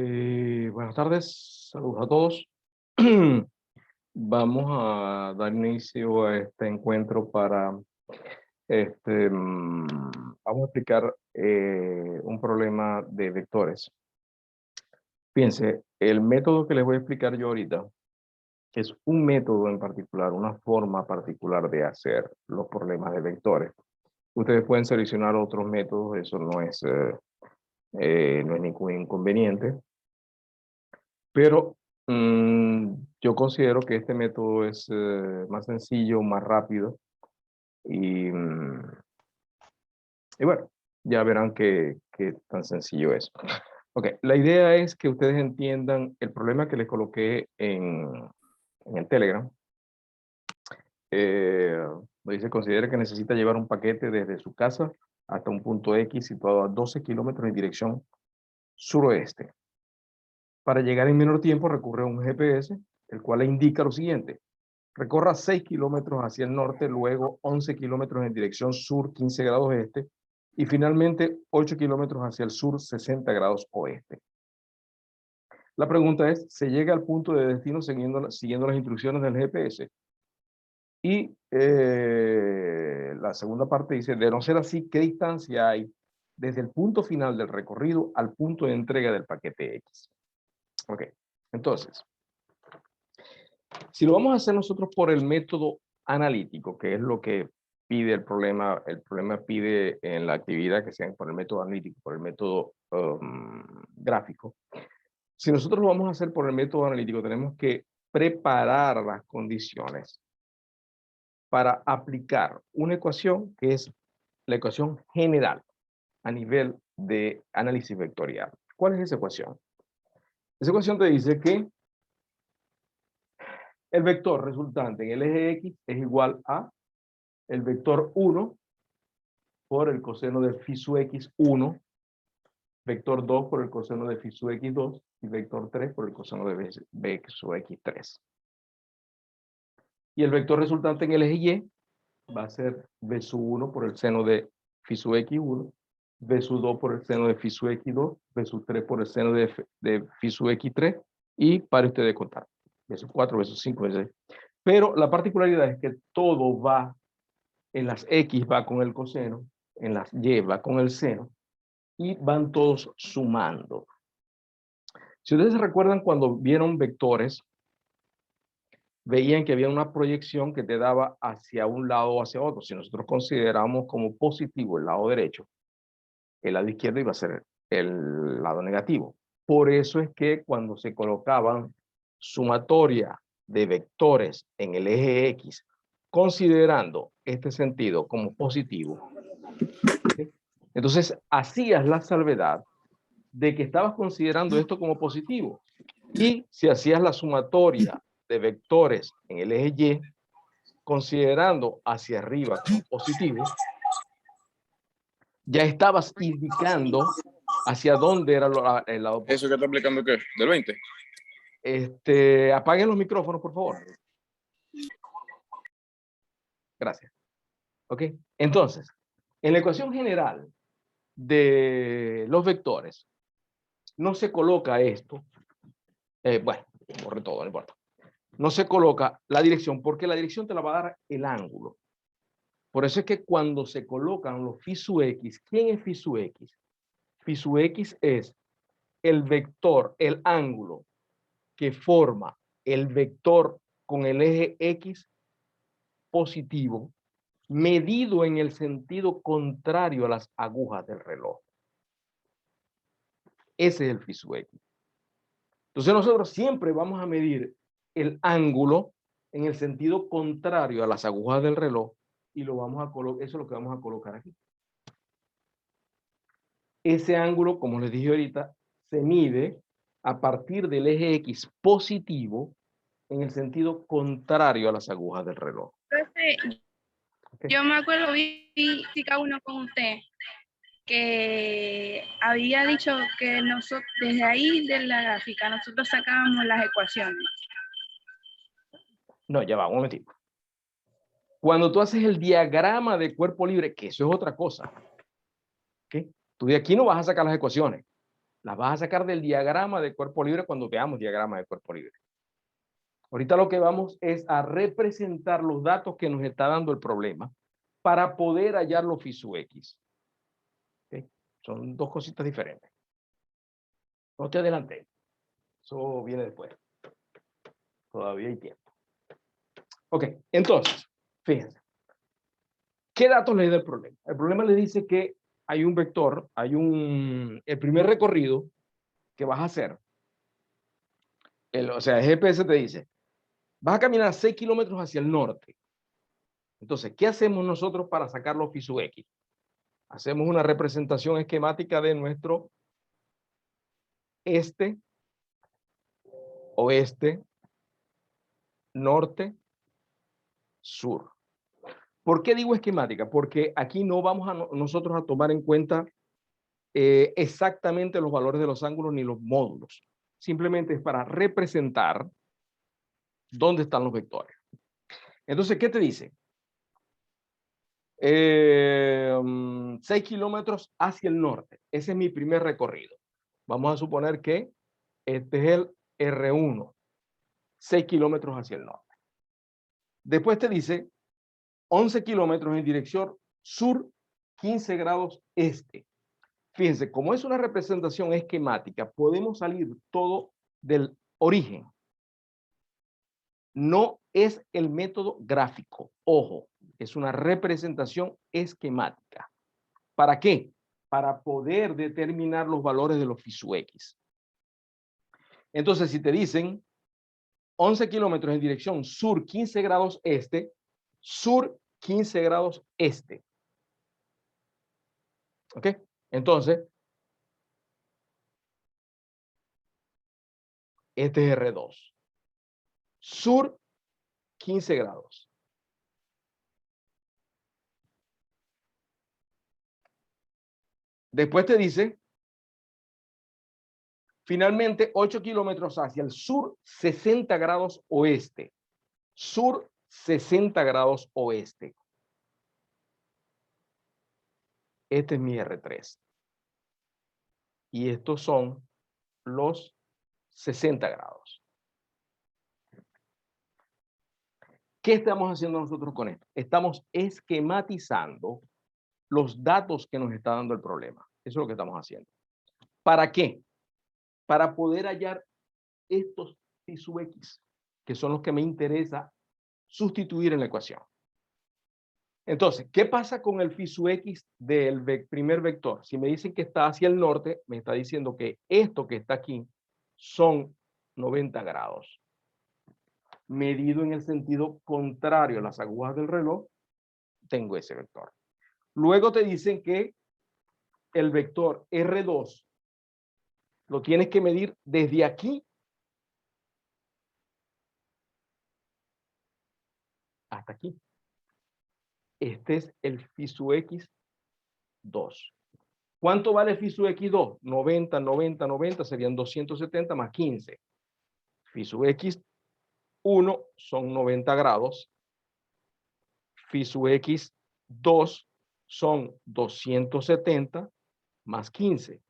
Buenas tardes, saludos a todos. Vamos a dar inicio a este encuentro para, vamos a explicar un problema de vectores. Fíjense, el método que les voy a explicar yo ahorita, que es un método en particular, una forma particular de hacer los problemas de vectores. Ustedes pueden seleccionar otros métodos, eso no es ningún inconveniente. Pero yo considero que este método es más sencillo, más rápido y bueno, ya verán qué tan sencillo es. Ok, la idea es que ustedes entiendan el problema que les coloqué en el Telegram. Donde dice, considera que necesita llevar un paquete desde su casa hasta un punto X situado a 12 kilómetros en dirección suroeste. Para llegar en menor tiempo recurre a un GPS, el cual le indica lo siguiente: recorra 6 kilómetros hacia el norte, luego 11 kilómetros en dirección sur, 15 grados este, y finalmente 8 kilómetros hacia el sur, 60 grados oeste. La pregunta es, ¿se llega al punto de destino siguiendo las instrucciones del GPS? Y la segunda parte dice, de no ser así, ¿qué distancia hay desde el punto final del recorrido al punto de entrega del paquete X? Ok, entonces, si lo vamos a hacer nosotros por el método analítico, que es lo que pide el problema pide en la actividad que sea por el método analítico, por el método gráfico. Si nosotros lo vamos a hacer por el método analítico, tenemos que preparar las condiciones para aplicar una ecuación que es la ecuación general a nivel de análisis vectorial. ¿Cuál es esa ecuación? Esa ecuación te dice que el vector resultante en el eje X es igual a el vector 1 por el coseno de phi sub x1, vector 2 por el coseno de phi sub x2 y vector 3 por el coseno de b sub x3. Y el vector resultante en el eje Y va a ser b sub 1 por el seno de phi sub x1, b sub 2 por el seno de phi sub x2, b sub 3 por el seno de phi sub x3, y para usted de contar, b sub 4, b sub 5, b sub 6. Pero la particularidad es que todo va, en las X va con el coseno, en las Y va con el seno, y van todos sumando. Si ustedes se recuerdan cuando vieron vectores, veían que había una proyección que te daba hacia un lado o hacia otro. Si nosotros consideramos como positivo el lado derecho, el lado izquierdo iba a ser el lado negativo. Por eso es que cuando se colocaban sumatoria de vectores en el eje X, considerando este sentido como positivo, ¿sí? Entonces hacías la salvedad de que estabas considerando esto como positivo. Y si hacías la sumatoria de vectores en el eje Y, considerando hacia arriba como positivo, ya estabas indicando hacia dónde era el lado positivo. ¿Eso que está aplicando qué? ¿Del 20? Apaguen los micrófonos, por favor. Gracias. ¿Ok? Entonces, en la ecuación general de los vectores, no se coloca esto. Bueno, corre todo, no importa. No se coloca la dirección, porque la dirección te la va a dar el ángulo. Por eso es que cuando se colocan los phi sub x, ¿quién es phi sub x? Phi sub x es el vector, el ángulo que forma el vector con el eje X positivo, medido en el sentido contrario a las agujas del reloj. Ese es el phi sub x. Entonces nosotros siempre vamos a medir el ángulo en el sentido contrario a las agujas del reloj y lo vamos a colocar, eso es lo que vamos a colocar aquí. Ese ángulo, como les dije ahorita, se mide a partir del eje X positivo en el sentido contrario a las agujas del reloj. Entonces, okay. Yo me acuerdo física 1 con usted, que había dicho que nosotros, desde ahí de la gráfica, nosotros sacábamos las ecuaciones. No, ya va, un momentito. Cuando tú haces el diagrama de cuerpo libre, que eso es otra cosa, ¿okay? Tú de aquí no vas a sacar las ecuaciones. Las vas a sacar del diagrama de cuerpo libre cuando veamos diagrama de cuerpo libre. Ahorita lo que vamos es a representar los datos que nos está dando el problema para poder hallar los FISU X. ¿Okay? Son dos cositas diferentes. No te adelanté. Eso viene después. Todavía hay tiempo. Ok, entonces, fíjense. ¿Qué datos le da el problema? El problema le dice que hay un vector, el primer recorrido que vas a hacer. O sea, el GPS te dice, vas a caminar 6 kilómetros hacia el norte. Entonces, ¿qué hacemos nosotros para sacar los FISU X? Hacemos una representación esquemática de nuestro este, oeste, norte, sur. ¿Por qué digo esquemática? Porque aquí no vamos a nosotros a tomar en cuenta exactamente los valores de los ángulos ni los módulos. Simplemente es para representar dónde están los vectores. Entonces, ¿qué te dice? 6 kilómetros hacia el norte. Ese es mi primer recorrido. Vamos a suponer que este es el R1. 6 kilómetros hacia el norte. Después te dice 11 kilómetros en dirección sur, 15 grados este. Fíjense, como es una representación esquemática, podemos salir todo del origen. No es el método gráfico. Ojo, es una representación esquemática. ¿Para qué? Para poder determinar los valores de los FISU X. Entonces, si te dicen 11 kilómetros en dirección sur, 15 grados este, sur, 15 grados este. ¿Ok? Entonces, este es R2. Sur, 15 grados. Después te dice, finalmente, 8 kilómetros hacia el sur, 60 grados oeste. Sur, 60 grados oeste. Este es mi R3. Y estos son los 60 grados. ¿Qué estamos haciendo nosotros con esto? Estamos esquematizando los datos que nos está dando el problema. Eso es lo que estamos haciendo. ¿Para qué? Para poder hallar estos FISU X, que son los que me interesa sustituir en la ecuación. Entonces, ¿qué pasa con el FISU X del primer vector? Si me dicen que está hacia el norte, me está diciendo que esto que está aquí son 90 grados. Medido en el sentido contrario a las agujas del reloj, tengo ese vector. Luego te dicen que el vector R2 lo tienes que medir desde aquí hasta aquí. Este es el FISU X2. ¿Cuánto vale FISU X2? 90, 90, 90, serían 270 más 15. FISU X1 son 90 grados. FISU X2 son 270 más 15.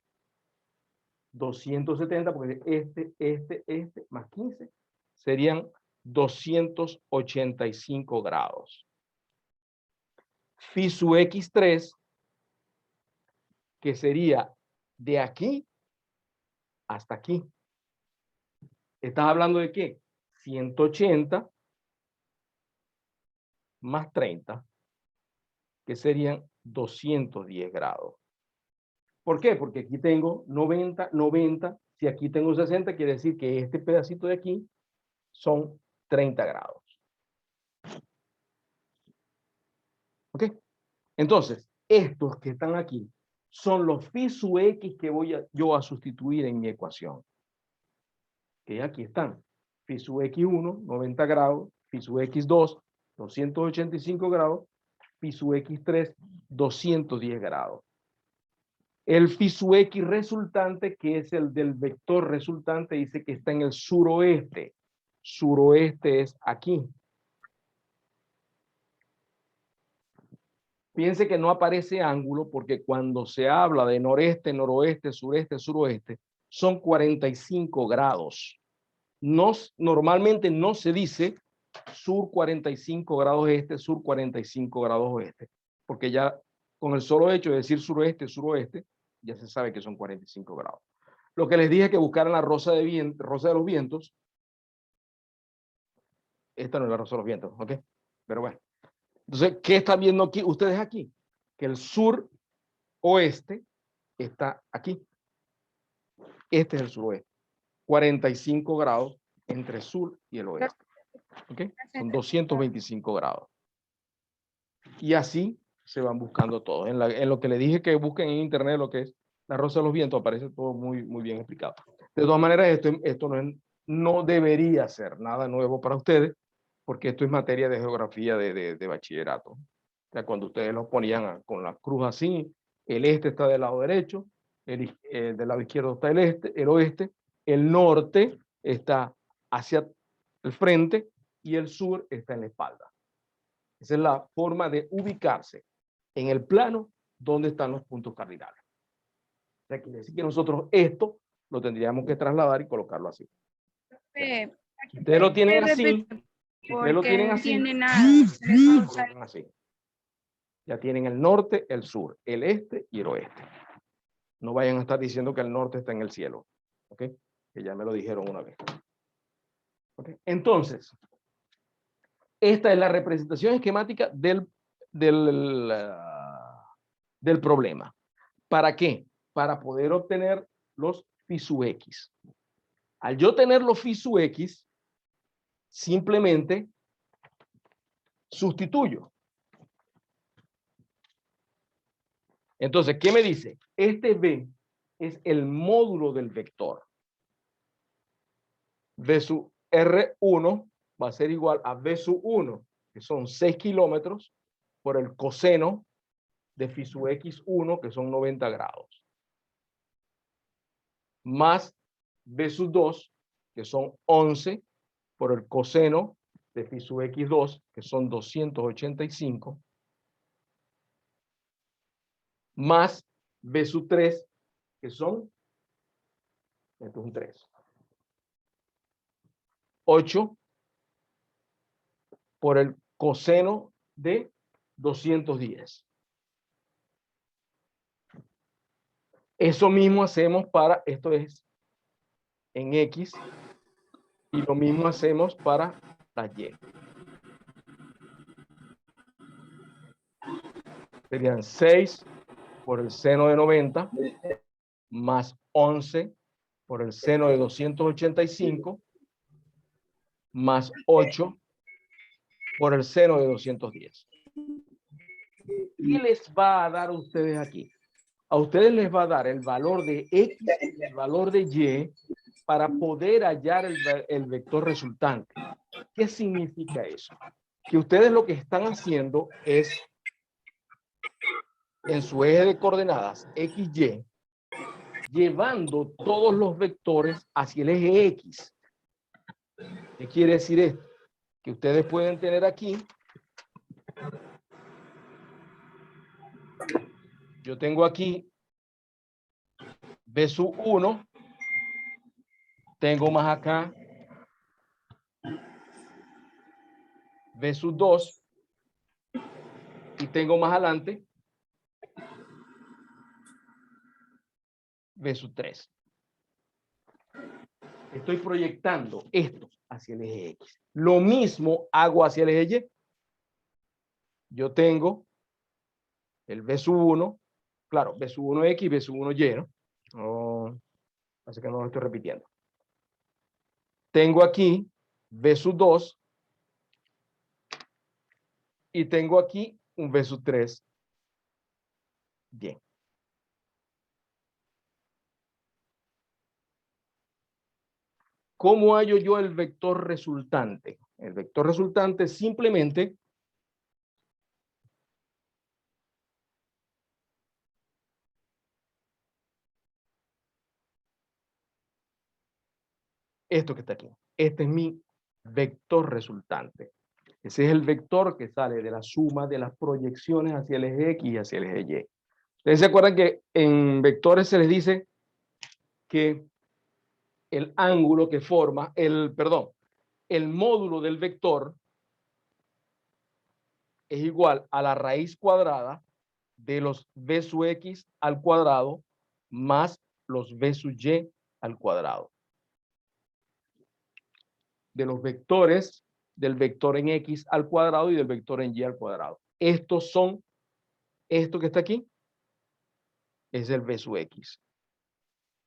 270, porque este, más 15, serían 285 grados. FISU X3, que sería de aquí hasta aquí. ¿Estás hablando de qué? 180 más 30, que serían 210 grados. ¿Por qué? Porque aquí tengo 90, 90. Si aquí tengo 60, quiere decir que este pedacito de aquí son 30 grados. ¿Ok? Entonces, estos que están aquí son los FISU X que voy yo a sustituir en mi ecuación. Que aquí están. FISU X1, 90 grados. FISU X2, 285 grados. FISU X3, 210 grados. El FISU X resultante, que es el del vector resultante, dice que está en el suroeste. Suroeste es aquí. Piense que no aparece ángulo porque cuando se habla de noreste, noroeste, sureste, suroeste, son 45 grados. Normalmente no se dice sur 45 grados este, sur 45 grados oeste, porque ya con el solo hecho de decir suroeste, suroeste, ya se sabe que son 45 grados. Lo que les dije que buscaran la rosa de los vientos. Esta no es la rosa de los vientos, ¿ok? Pero bueno. Entonces, ¿qué están viendo aquí ustedes aquí? Que el sur oeste está aquí. Este es el suroeste. 45 grados entre sur y el oeste. ¿Ok? Son 225 grados. Y así se van buscando todos. En lo que le dije que busquen en internet lo que es la rosa de los vientos, aparece todo muy, muy bien explicado. De todas maneras, esto no debería ser nada nuevo para ustedes, porque esto es materia de geografía de bachillerato. O sea, cuando ustedes lo ponían con la cruz así, el este está del lado derecho, del lado izquierdo está el oeste, el norte está hacia el frente y el sur está en la espalda. Esa es la forma de ubicarse en el plano donde están los puntos cardinales. O sea, quiere decir que nosotros esto lo tendríamos que trasladar y colocarlo así. Ustedes lo tienen así. Ustedes lo tienen así. No tiene nada. Así. Ya tienen el norte, el sur, el este y el oeste. No vayan a estar diciendo que el norte está en el cielo. ¿Ok? Que ya me lo dijeron una vez. ¿Ok? Entonces, esta es la representación esquemática del problema. ¿Para qué? Para poder obtener los phi sub x. Al yo tener los phi sub x, simplemente sustituyo. Entonces, ¿qué me dice? Este b es el módulo del vector. B sub R1 va a ser igual a B sub 1, que son 6 kilómetros, por el coseno de phi sub x1, que son 90 grados. Más B sub 2, que son 11, por el coseno de phi sub x2, que son 285. Más B sub 3, que son, esto es un 3. 8 por el coseno de 210. Eso mismo hacemos para, esto es en X, y lo mismo hacemos para la Y. Serían 6 por el seno de 90, más 11 por el seno de 285, más 8 por el seno de 210. ¿Qué les va a dar a ustedes aquí? A ustedes les va a dar el valor de X y el valor de Y para poder hallar el vector resultante. ¿Qué significa eso? Que ustedes lo que están haciendo es, en su eje de coordenadas X, Y, llevando todos los vectores hacia el eje X. ¿Qué quiere decir esto? Que ustedes pueden tener aquí, yo tengo aquí B sub 1, tengo más acá B sub 2 y tengo más adelante B sub 3. Estoy proyectando esto hacia el eje X. Lo mismo hago hacia el eje Y. Yo tengo el B sub 1, claro, B sub 1X y B sub 1Y, ¿no? No, así que no lo estoy repitiendo. Tengo aquí B sub 2 y tengo aquí un B sub 3. Bien. ¿Cómo hallo yo el vector resultante? El vector resultante simplemente esto que está aquí. Este es mi vector resultante. Ese es el vector que sale de la suma de las proyecciones hacia el eje X y hacia el eje Y. Ustedes se acuerdan que en vectores se les dice que el ángulo que forma, el módulo del vector es igual a la raíz cuadrada de los b sub x al cuadrado más los b sub y al cuadrado. De los vectores del vector en x al cuadrado y del vector en y al cuadrado. Estos son, esto que está aquí, es el b sub x.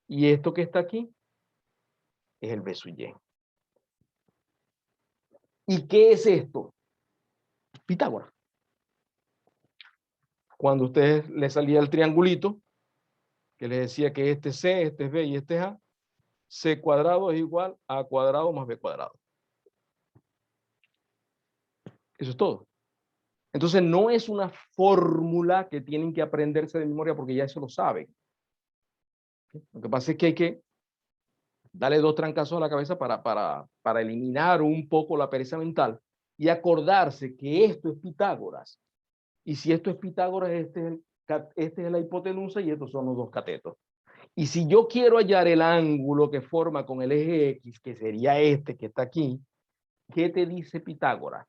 Y esto que está aquí, es el b sub y. ¿Y qué es esto? Pitágoras. Cuando a ustedes les salía el triangulito, que les decía que este es C, este es B y este es A, C cuadrado es igual a A cuadrado más B cuadrado. Eso es todo. Entonces no es una fórmula que tienen que aprenderse de memoria porque ya eso lo saben. Lo que pasa es que hay que darle 2 trancazos a la cabeza para eliminar un poco la pereza mental y acordarse que esto es Pitágoras. Y si esto es Pitágoras, este es la hipotenusa y estos son los dos catetos. Y si yo quiero hallar el ángulo que forma con el eje X, que sería este que está aquí, ¿qué te dice Pitágoras?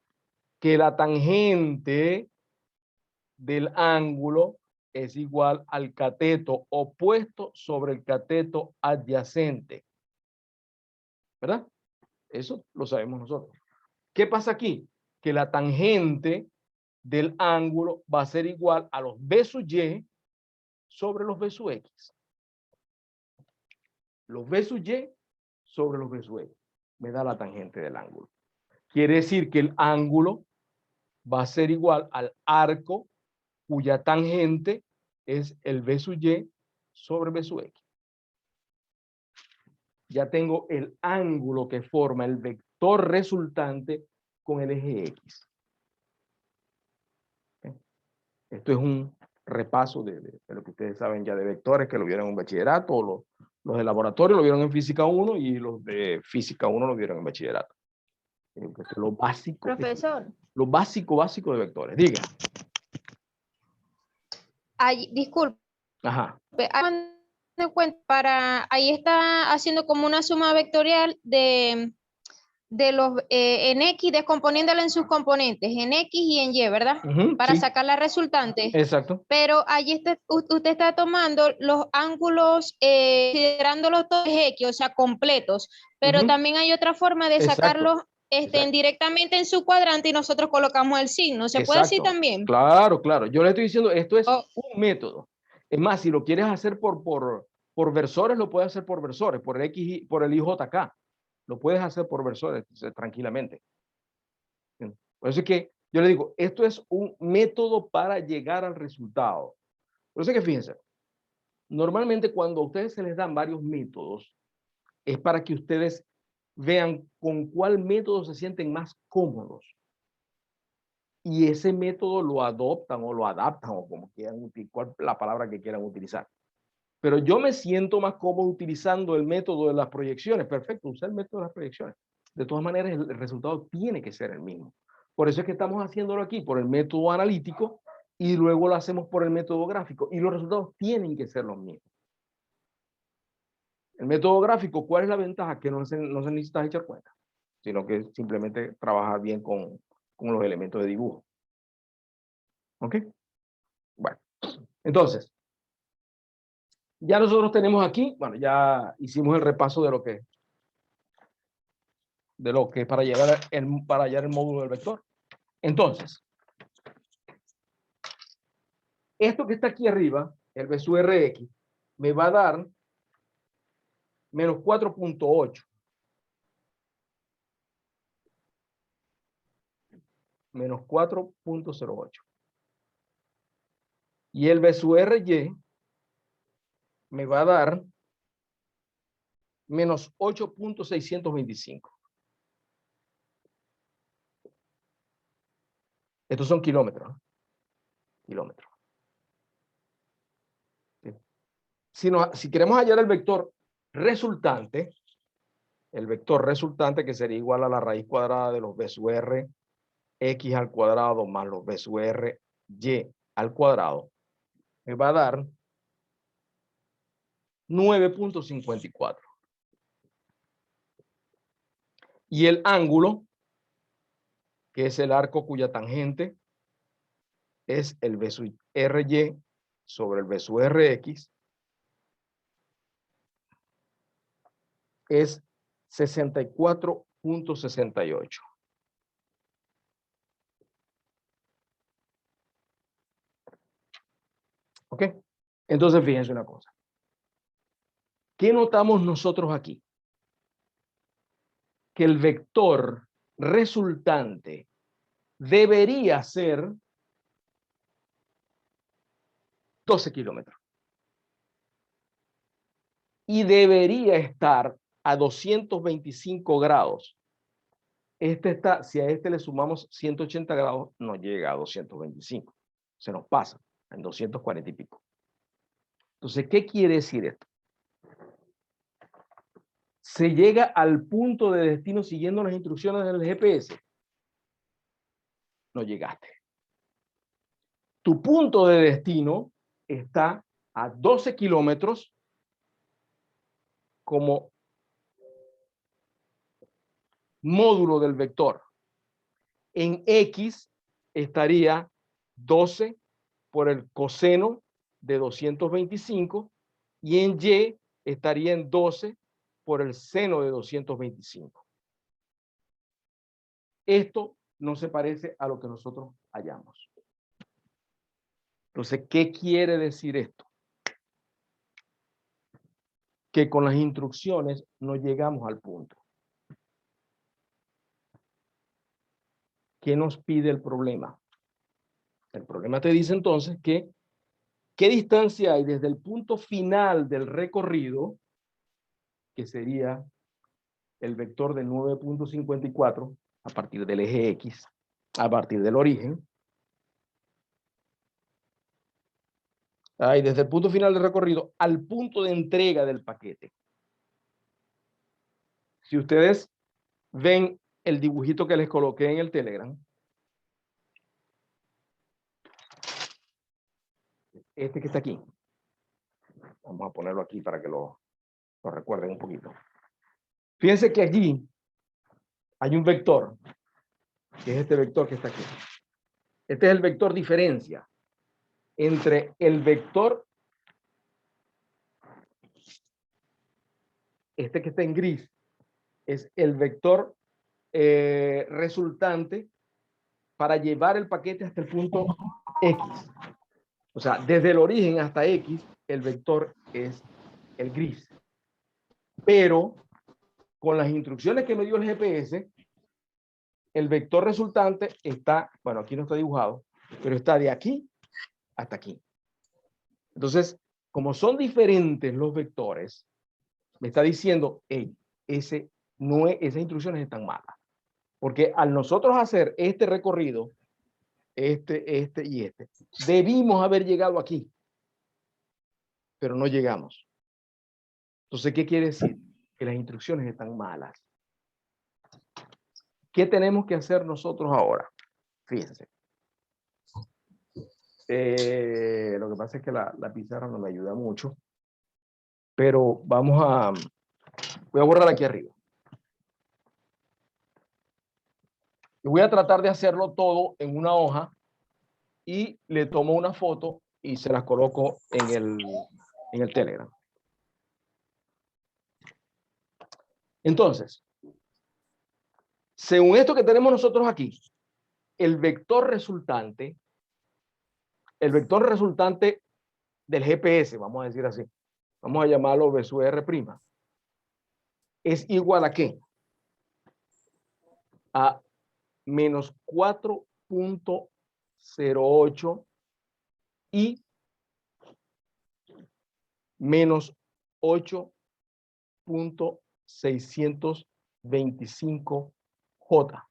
Que la tangente del ángulo es igual al cateto opuesto sobre el cateto adyacente. ¿Verdad? Eso lo sabemos nosotros. ¿Qué pasa aquí? Que la tangente del ángulo va a ser igual a los b sub y sobre los b sub x. Los b sub y sobre los b sub x. Me da la tangente del ángulo. Quiere decir que el ángulo va a ser igual al arco cuya tangente es el b sub y sobre b sub x. Ya tengo el ángulo que forma el vector resultante con el eje X. Esto es un repaso de lo que ustedes saben ya de vectores, que lo vieron en bachillerato, los de laboratorio lo vieron en física 1 y los de física 1 lo vieron en bachillerato. Lo básico. Profesor. Lo básico de vectores. Diga. Disculpe. Ajá. Ahí está haciendo como una suma vectorial de los en X, descomponiéndola en sus componentes, en X y en Y, ¿verdad? Para Sí. sacar la resultante. Exacto. Pero allí usted está tomando los ángulos, considerándolos todos X, o sea, completos. Pero también hay otra forma de sacarlos directamente en su cuadrante y nosotros colocamos el signo. ¿Se puede así también? Claro, claro. Yo le estoy diciendo, esto es un método. Es más, si lo quieres hacer por versores, lo puedes hacer por versores, por el X, por el IJK. Lo puedes hacer por versores tranquilamente. Por eso es que yo le digo, esto es un método para llegar al resultado. Por eso es que fíjense, normalmente cuando a ustedes se les dan varios métodos, es para que ustedes vean con cuál método se sienten más cómodos. Y ese método lo adoptan o lo adaptan o como quieran utilizar, la palabra que quieran utilizar. Pero yo me siento más cómodo utilizando el método de las proyecciones. Perfecto, usa el método de las proyecciones. De todas maneras, el resultado tiene que ser el mismo. Por eso es que estamos haciéndolo aquí por el método analítico y luego lo hacemos por el método gráfico. Y los resultados tienen que ser los mismos. El método gráfico, ¿cuál es la ventaja? Que no se necesita echar cuenta, sino que simplemente trabajar bien con los elementos de dibujo. ¿Ok? Bueno, entonces, ya nosotros tenemos aquí, bueno, ya hicimos el repaso de lo que es para hallar el módulo del vector. Entonces, esto que está aquí arriba, el B sub Rx, me va a dar menos 4.8. Menos 4.08. Y el B sub Ry me va a dar menos 8.625. Estos son kilómetros. Kilómetros. ¿Sí? Si queremos hallar el vector resultante, que sería igual a la raíz cuadrada de los B sub R X al cuadrado más los B sub R Y al cuadrado, me va a dar 9.54. Y el ángulo, que es el arco cuya tangente es el B sub RY sobre el B sub RX, es 64.68. ¿Ok? Entonces, fíjense una cosa. ¿Qué notamos nosotros aquí? Que el vector resultante debería ser 12 kilómetros. Y debería estar a 225 grados. Este está, si a este le sumamos 180 grados, no llega a 225. Se nos pasa en 240 y pico. Entonces, ¿qué quiere decir esto? Se llega al punto de destino siguiendo las instrucciones del GPS. No llegaste. Tu punto de destino está a 12 kilómetros como módulo del vector. En X estaría 12 por el coseno de 225 y en Y estaría en 12 por el seno de 225. Esto no se parece a lo que nosotros hallamos. Entonces, ¿qué quiere decir esto? Que con las instrucciones no llegamos al punto. ¿Qué nos pide el problema? El problema te dice entonces que ¿qué distancia hay desde el punto final del recorrido, que sería el vector de 9.54 a partir del eje X, a partir del origen? Hay desde el punto final del recorrido al punto de entrega del paquete. Si ustedes ven el dibujito que les coloqué en el Telegram, este que está aquí, vamos a ponerlo aquí para que lo recuerden un poquito. Fíjense que allí hay un vector, que es este vector que está aquí. Este es el vector diferencia entre el vector, este que está en gris, es el vector resultante para llevar el paquete hasta el punto X. O sea, desde el origen hasta X, el vector es el gris. Pero con las instrucciones que me dio el GPS, el vector resultante está, bueno, aquí no está dibujado, pero está de aquí hasta aquí. Entonces, como son diferentes los vectores, me está diciendo, hey, esas instrucciones están malas. Porque al nosotros hacer este recorrido, este y este, debimos haber llegado aquí, pero no llegamos. Entonces, ¿qué quiere decir? Que las instrucciones están malas. ¿Qué tenemos que hacer nosotros ahora? Fíjense. Lo que pasa es que la pizarra no me ayuda mucho, pero voy a borrar aquí arriba. Y voy a tratar de hacerlo todo en una hoja y le tomo una foto y se las coloco en el Telegram. Entonces, según esto que tenemos nosotros aquí, el vector resultante del GPS, vamos a decir así, vamos a llamarlo B sub R', es igual a ¿qué? A menos 4.08 y menos 8.625 J.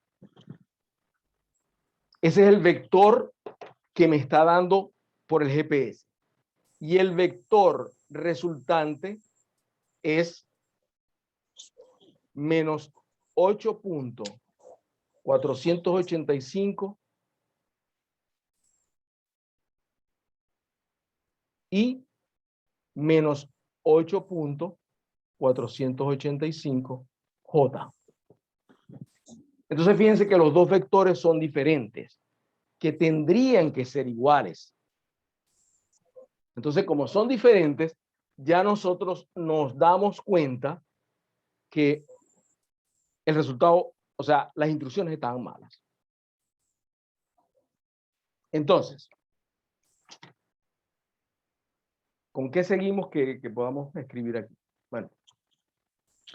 Ese es el vector que me está dando por el GPS. Y el vector resultante es menos 8.485 y menos 8.485 J. Entonces fíjense que los dos vectores son diferentes, que tendrían que ser iguales. Entonces, como son diferentes, ya nosotros nos damos cuenta que el resultado, o sea, las instrucciones estaban malas. Entonces, ¿con qué seguimos que podamos escribir aquí? Bueno,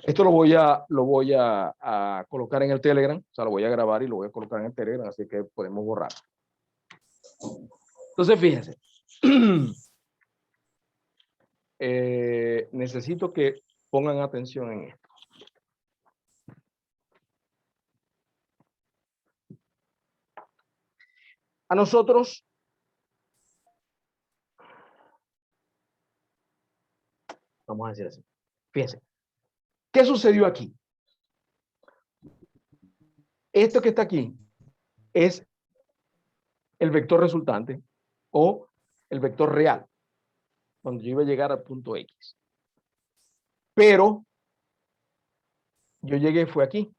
esto lo voy a colocar en el Telegram, o sea, lo voy a grabar y lo voy a colocar en el Telegram, así que podemos borrar. Entonces, fíjense. Necesito que pongan atención en esto. A nosotros, vamos a decir así, fíjense, ¿qué sucedió aquí? Esto que está aquí es el vector resultante o el vector real, cuando yo iba a llegar al punto X. Pero yo llegué, fue aquí.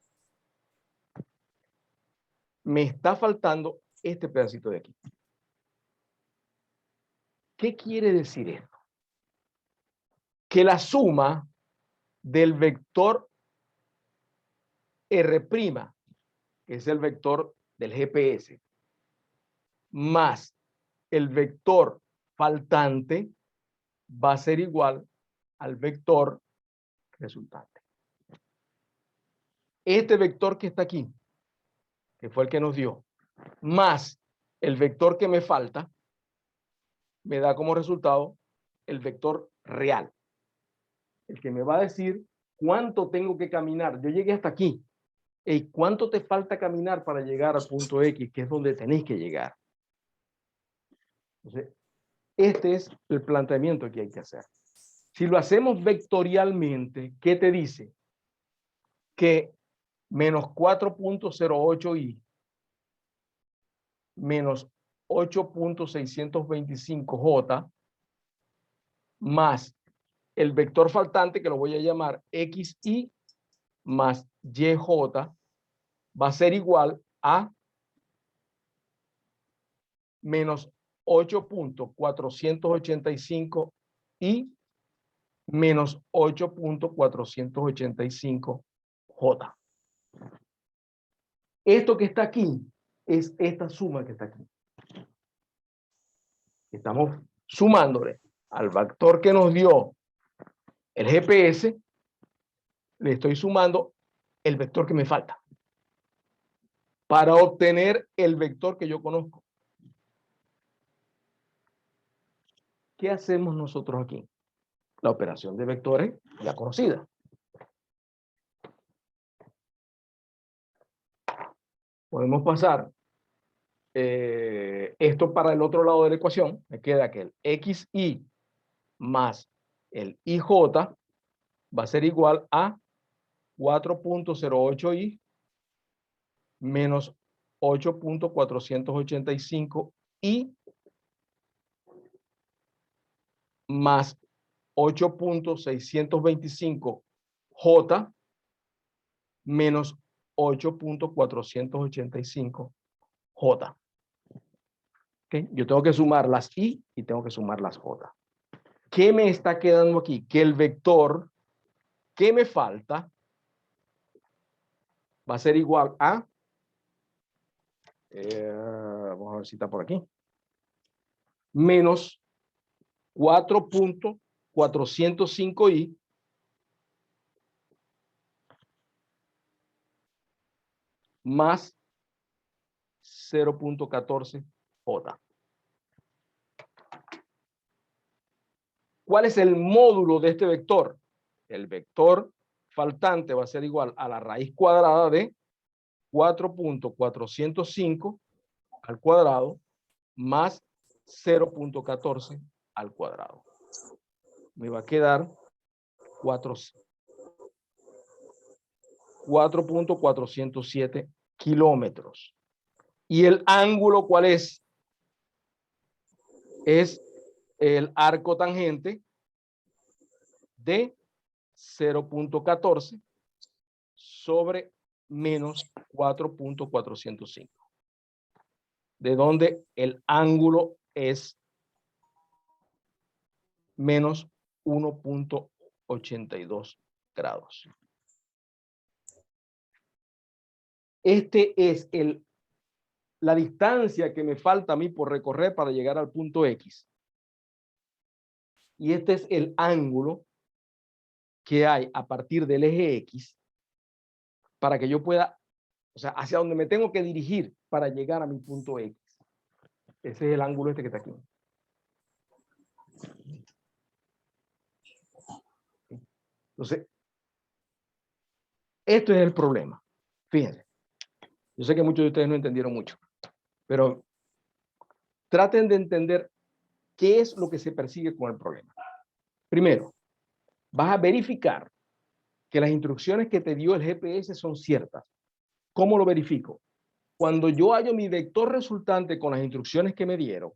Me está faltando este pedacito de aquí. ¿Qué quiere decir esto? Que la suma del vector R', que es el vector del GPS, más el vector faltante va a ser igual al vector resultante. Este vector que está aquí, que fue el que nos dio, más el vector que me falta, me da como resultado el vector real. El que me va a decir cuánto tengo que caminar. Yo llegué hasta aquí. ¿Y cuánto te falta caminar para llegar al punto X, que es donde tenéis que llegar? Entonces, este es el planteamiento que hay que hacer. Si lo hacemos vectorialmente, ¿qué te dice? Que menos 4.08i menos 8.625j más el vector faltante, que lo voy a llamar xi más yj, va a ser igual a menos 8.485 y menos 8.485j. Esto que está aquí es esta suma que está aquí. Estamos sumándole al vector que nos dio el GPS, le estoy sumando el vector que me falta para obtener el vector que yo conozco. ¿Qué hacemos nosotros aquí? La operación de vectores ya conocida. Podemos pasar esto para el otro lado de la ecuación. Me queda que el xi más el ij va a ser igual a 4.08i menos 8.485i más 8.625j menos 8.485j. ¿Okay? Yo tengo que sumar las i y tengo que sumar las j. ¿Qué me está quedando aquí? Que el vector que me falta va a ser igual a, vamos a ver si está por aquí, menos 4.405i más 0.14j. ¿Cuál es el módulo de este vector? El vector faltante va a ser igual a la raíz cuadrada de 4.405 al cuadrado más 0.14 al cuadrado. Me va a quedar 4.407 kilómetros. ¿Y el ángulo cuál es? Es el arco tangente de 0.14 sobre menos 4.405. De donde el ángulo es menos 1.82 grados. Este es la distancia que me falta a mí por recorrer para llegar al punto X. Y este es el ángulo que hay a partir del eje X para que yo pueda, o sea, hacia donde me tengo que dirigir para llegar a mi punto X. Ese es el ángulo este que está aquí. Entonces, esto es el problema. Fíjense. Yo sé que muchos de ustedes no entendieron mucho, pero traten de entender qué es lo que se persigue con el problema. Primero, vas a verificar que las instrucciones que te dio el GPS son ciertas. ¿Cómo lo verifico? Cuando yo hallo mi vector resultante con las instrucciones que me dieron,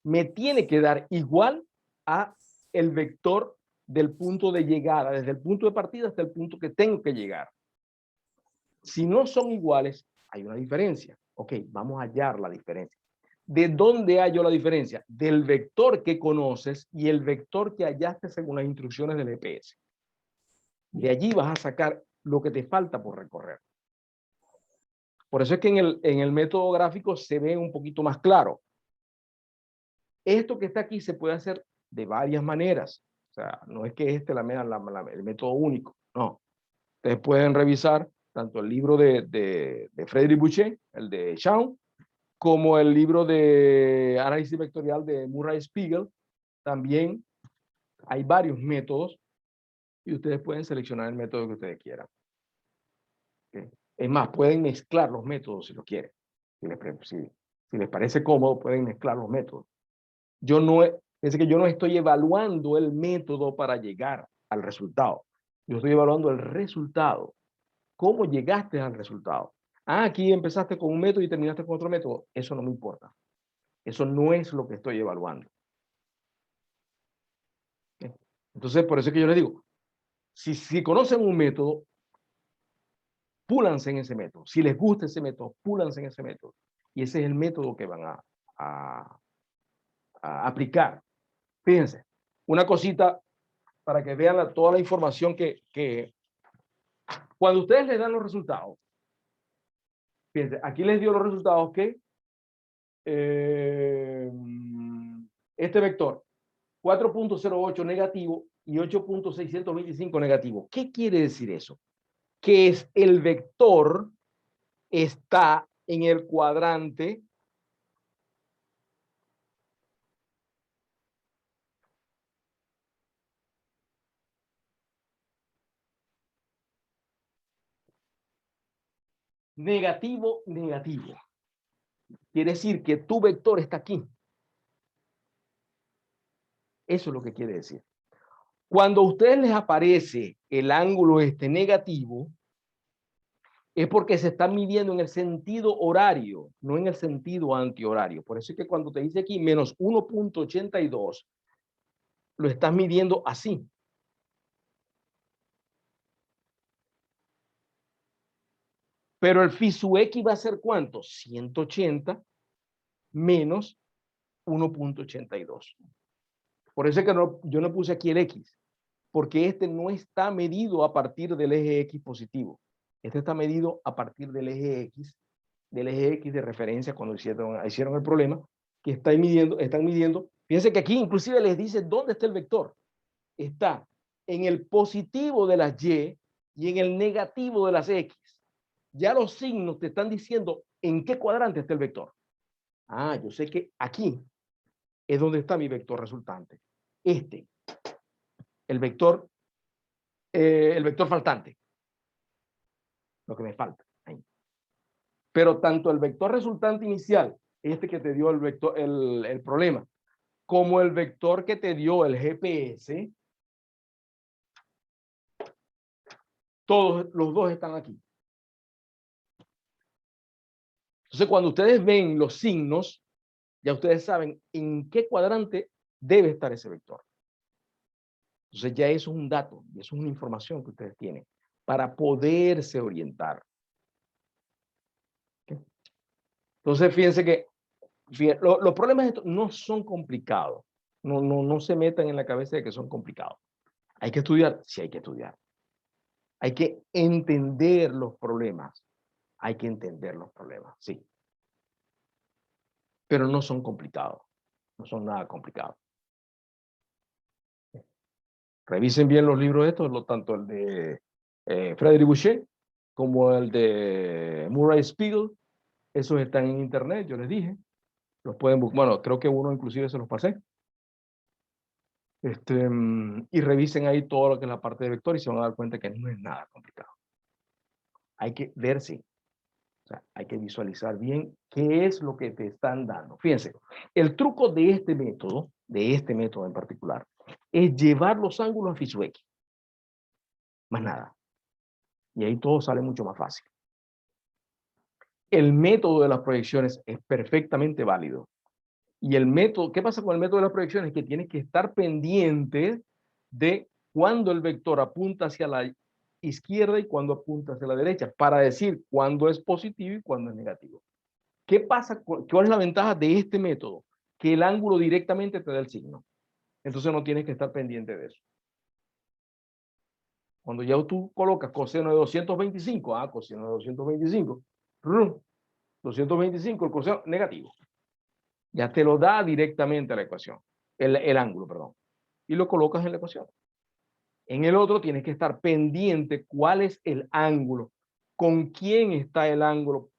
me tiene que dar igual a el vector del punto de llegada, desde el punto de partida hasta el punto que tengo que llegar. Si no son iguales, hay una diferencia. Ok, vamos a hallar la diferencia. ¿De dónde hallo la diferencia? Del vector que conoces y el vector que hallaste según las instrucciones del GPS. De allí vas a sacar lo que te falta por recorrer. Por eso es que en el método gráfico se ve un poquito más claro. Esto que está aquí se puede hacer de varias maneras. O sea, no es que este el método único. No. Ustedes pueden revisar tanto el libro de Frédéric Boucher, el de Shawn, como el libro de análisis vectorial de Murray Spiegel. También hay varios métodos y ustedes pueden seleccionar el método que ustedes quieran. ¿Okay? Es más, pueden mezclar los métodos si lo quieren. Si les parece cómodo, pueden mezclar los métodos. Es que yo no estoy evaluando el método para llegar al resultado. Yo estoy evaluando el resultado. ¿Cómo llegaste al resultado? Ah, aquí empezaste con un método y terminaste con otro método. Eso no me importa. Eso no es lo que estoy evaluando. ¿Okay? Entonces, por eso es que yo les digo, si conocen un método, púlanse en ese método. Si les gusta ese método, púlanse en ese método. Y ese es el método que van a aplicar. Fíjense, una cosita para que vean toda la información que cuando ustedes les dan los resultados, fíjense, aquí les dio los resultados que este vector 4.08 negativo y 8.625 negativo. ¿Qué quiere decir eso? Que es el vector está en el cuadrante negativo, negativo. Quiere decir que tu vector está aquí. Eso es lo que quiere decir. Cuando a ustedes les aparece el ángulo negativo, es porque se está midiendo en el sentido horario, no en el sentido antihorario. Por eso es que cuando te dice aquí menos 1.82, lo estás midiendo así. Pero el phi sub x va a ser ¿cuánto? 180 menos 1.82. Por eso es que yo no puse aquí el x, porque este no está medido a partir del eje x positivo. Este está medido a partir del eje x de referencia cuando hicieron el problema, que están midiendo. Fíjense que aquí inclusive les dice dónde está el vector. Está en el positivo de las y en el negativo de las x. Ya los signos te están diciendo en qué cuadrante está el vector. Ah, yo sé que aquí es donde está mi vector resultante. El vector faltante. Lo que me falta. Ahí. Pero tanto el vector resultante inicial, este que te dio el problema, como el vector que te dio el GPS, todos los dos están aquí. Entonces, cuando ustedes ven los signos, ya ustedes saben en qué cuadrante debe estar ese vector. Entonces, ya eso es un dato, y eso es una información que ustedes tienen para poderse orientar. Entonces, fíjense que los problemas de esto no son complicados. No se metan en la cabeza de que son complicados. Hay que estudiar, sí hay que estudiar. Hay que entender los problemas. Hay que entender los problemas, sí. Pero no son complicados. No son nada complicados. Revisen bien los libros estos, tanto el de Frédéric Boucher como el de Murray Spiegel. Esos están en internet, yo les dije. Los pueden buscar. Bueno, creo que uno inclusive se los pasé. Y revisen ahí todo lo que es la parte de vector y se van a dar cuenta que no es nada complicado. Hay que verse. O sea, hay que visualizar bien qué es lo que te están dando. Fíjense, el truco de este método en particular, es llevar los ángulos a Fisuex. Más nada. Y ahí todo sale mucho más fácil. El método de las proyecciones es perfectamente válido. Y el método, ¿qué pasa con el método de las proyecciones? Que tienes que estar pendiente de cuándo el vector apunta hacia la izquierda y cuándo apunta hacia la derecha, para decir cuándo es positivo y cuándo es negativo. ¿Qué pasa? ¿Cuál es la ventaja de este método? Que el ángulo directamente te da el signo. Entonces no tienes que estar pendiente de eso. Cuando ya tú colocas coseno de 225, coseno de 225, 225, el coseno negativo. Ya te lo da directamente a la ecuación, el ángulo, perdón. Y lo colocas en la ecuación. En el otro tienes que estar pendiente cuál es el ángulo, con quién está el ángulo,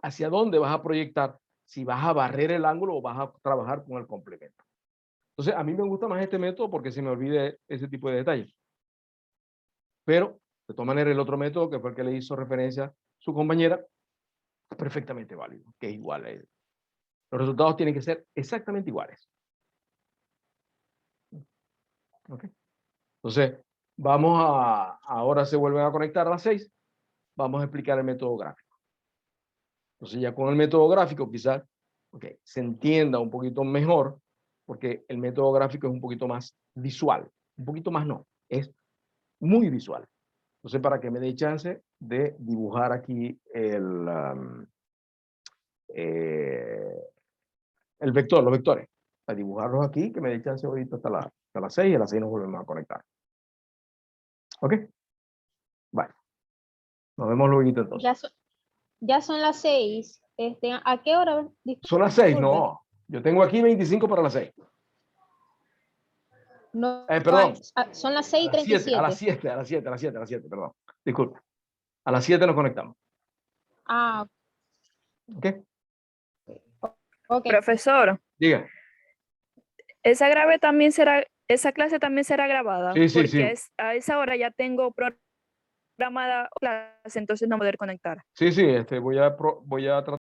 hacia dónde vas a proyectar, si vas a barrer el ángulo o vas a trabajar con el complemento. Entonces, a mí me gusta más este método porque se me olvida ese tipo de detalles. Pero, de todas maneras, el otro método, que fue el que le hizo referencia su compañera, es perfectamente válido, que es igual a él. Los resultados tienen que ser exactamente iguales. ¿Ok? Entonces, ahora se vuelven a conectar a las 6. Vamos a explicar el método gráfico. Entonces, ya con el método gráfico, quizás se entienda un poquito mejor, porque el método gráfico es un poquito más visual. Un poquito más no, es muy visual. Entonces, para que me dé chance de dibujar aquí el vector, los vectores. A dibujarlos aquí, que me dé chance ahorita hasta las 6, y a las 6 nos volvemos a conectar. ¿Ok? Vale. Nos vemos luego entonces. Ya son las 6. ¿A qué hora? Son las 6, Disculpe. no. Yo tengo aquí 25 para las 6. No, Perdón. son las A las 7, 6:37. a las 7, perdón. Disculpe. A las 7 nos conectamos. ¿Ok? Ok. Profesor, Diga. esa clase también será grabada, Sí, sí, porque sí. a esa hora ya tengo programada clase, entonces no poder conectar. Sí, sí, voy a tratar